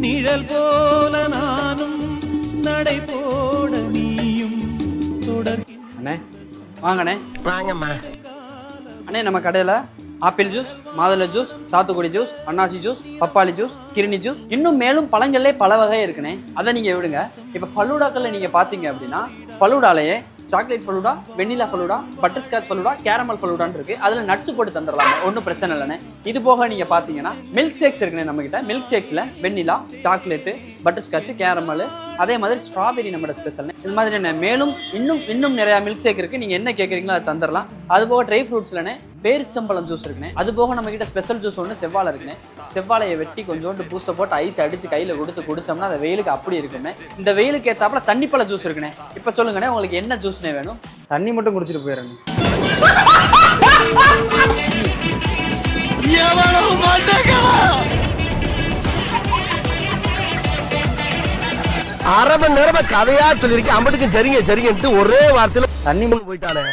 நிழல் போல நானும் நடை போட நீயும் தொடர். அண்ணே வாங்கண்ணே. வாங்கம்மா. அண்ணே நம்ம கடையில் ஆப்பிள் ஜூஸ், மாதுளை ஜூஸ், சாத்துக்குடி ஜூஸ், அன்னாசி ஜூஸ், பப்பாளி ஜூஸ், கிருணி ஜூஸ், இன்னும் மேலும் பழங்கள்லே பல வகை இருக்குண்ணே. அதை நீங்கள் விடுங்க. இப்போ ஃபலூடாக்களில் நீங்கள் பார்த்தீங்க அப்படின்னா ஃபலூடாலேயே chocolate falooda, vanilla falooda, butterscotch falooda, caramel ஃபலூடான்னு இருக்கு. அதில் நட்ஸ் போட்டு தந்துடலாங்க, ஒன்றும் பிரச்சனை இல்லைண்ணே. இது போக நீங்கள் பார்த்தீங்கன்னா மில்க் ஷேக்ஸ் இருக்குண்ணே நம்மகிட்ட. மில்க் ஷேக்ஸில் வெண்ணிலா, சாக்லேட்டு, பட்டர் ஸ்காட்ச், கேரமல், அதே மாதிரி ஸ்ட்ராபெரி நம்மளோட ஸ்பெஷல். இது மாதிரி என்ன மேலும் இன்னும் நிறையா மில்க் ஷேக் இருக்குது. நீங்கள் என்ன கேட்குறீங்களோ அதை தந்துடலாம். அது போக ட்ரை ஃப்ரூட்ஸ்லனே பேரிச்சம்பழம் ஜூஸ் இருக்குண்ணே. அது போக நம்ம கிட்ட ஸ்பெஷல் ஜூஸ் ஒன்று செவ்வாழை இருக்குண்ணே. செவ்வாழையை வெட்டி கொஞ்சோண்டு பூஸ்ட்டை போட்டு ஐஸ் அடித்து கையில் கொடுத்து குடிச்சோம்னா அந்த வெயிலுக்கு அப்படி இருக்குண்ணே. இந்த வெயிலுக்கு ஏற்றாப்புல தண்ணிப்பழ ஜூஸ் இருக்குண்ணே. இப்போ சொல்லுங்கண்ணே உங்களுக்கு என்ன ஜூஸ்னே வேணும்? தண்ணி மட்டும் குடிச்சிட்டு போயிடுங்க. அரை மணி நேரமா கதையா சொல்லியிருக்கேன். அம்பட்டுக்கு சரிங்க சரிங்கன்ட்டு ஒரே வார்த்தையில தண்ணி முன் போயிட்டானே.